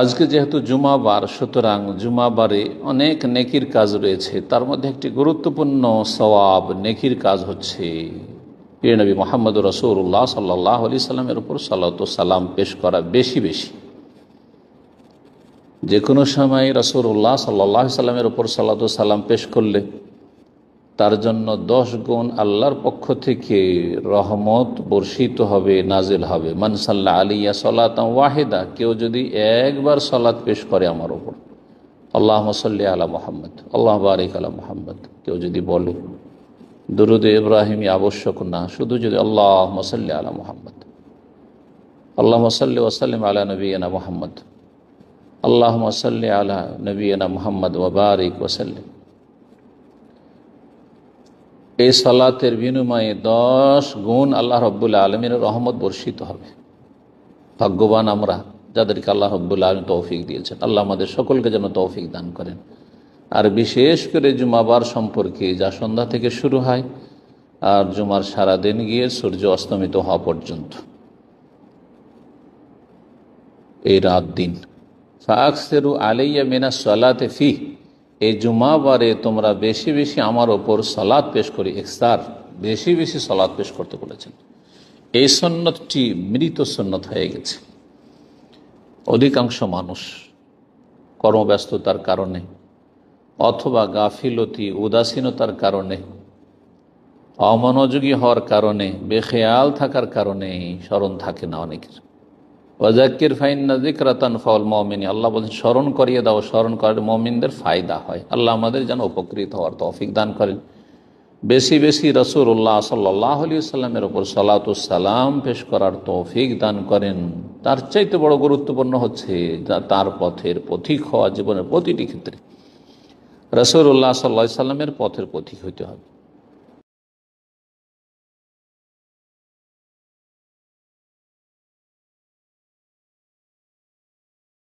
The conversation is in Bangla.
আজকে যেহেতু জুমাবার, সুতরাং জুমাবারে অনেক নেকির কাজ রয়েছে। তার মধ্যে একটি গুরুত্বপূর্ণ সওয়াব নেকির কাজ হচ্ছে প্রিয় নবী মুহাম্মদ রাসূলুল্লাহ সাল্লাল্লাহু আলাইহি সাল্লামের উপর সালাতু সালাম পেশ করা। বেশি বেশি যে কোনো সময় রাসূলুল্লাহ সাল্লাল্লাহু আলাইহি সাল্লামের উপর সালাতু সালাম পেশ করলে তার জন্য 10 গুণ আল্লাহর পক্ষ থেকে রহমত বর্ষিত হবে, নাজিল হবে। মান সাল্লা আলাইয়া সালাতান ওয়াহিদা, কেউ যদি একবার সালাত পেশ করে আমার উপর, আল্লাহুম্মা সাল্লি আলা মুহাম্মদ, আল্লাহুম্মা বারিক আলা মুহাম্মদ, কেউ যদি বলে, দুরূদে ইব্রাহিমী আবশ্যক না, শুধু যদি আল্লাহুম্মা সাল্লি আলা মুহাম্মদ, আল্লাহুম্মা সাল্লি ওয়া সাল্লিম আলা নবিয়িনা মুহাম্মদ, আল্লাহুম্মা সাল্লি আলা নবিয়িনা মুহাম্মদ ওয়া বারিক ওয়া সাল্লিম, এই সালাতের বিনিময়ে 10 গুণ আল্লাহ রাব্বুল আলামিনের রহমত বর্ষিত হবে। ভাগ্যবান আমরা যাদেরকে আল্লাহ রাব্বুল আলামিন তৌফিক দিয়েছেন। আল্লাহ আমাদের সকলকে যেন তৌফিক দান করেন। আর বিশেষ করে জুমাবার সম্পর্কে, যা সন্ধ্যা থেকে শুরু হয় আর জুমার সারাদিন গিয়ে সূর্য অস্তমিত হওয়া পর্যন্ত, এই রাত দিন, ফাকসিরু আলাইয়া মিনাস সালাতি ফি, এই জুমাবারে তোমরা বেশি বেশি আমার ওপর সালাত পেশ করি। ইকসার, বেশি বেশি সালাত পেশ করতে বলেছেন। এই সুন্নতটি মৃত সুন্নত হয়ে গেছে। অধিকাংশ মানুষ কর্মব্যস্ততার কারণে অথবা গাফিলতি, উদাসীনতার কারণে, অমনোযোগী হওয়ার কারণে, বেখেয়াল থাকার কারণে স্মরণ থাকে না অনেকের। ওয়াজাক্কির ফাইন্না যিকরা তানফাউল মুমিনিন, আল্লাহ বলেন স্মরণ করিয়ে দাও, স্মরণ করলে মুমিনদের ফায়দা হয়। আল্লাহ আমাদের যেন উপকৃত হওয়ার তৌফিক দান করেন। বেশি বেশি রাসূলুল্লাহ সাল্লাল্লাহু আলাইহি ওয়াসাল্লামের উপর সালাতু সালাম পেশ করার তৌফিক দান করেন। তার চাইতে বড় গুরুত্বপূর্ণ হচ্ছে তার পথের পথিক হওয়া। জীবনের প্রতিটি ক্ষেত্রে রাসূলুল্লাহ সাল্লাল্লাহু আলাইহি ওয়াসাল্লামের পথের পথিক হতে হবে।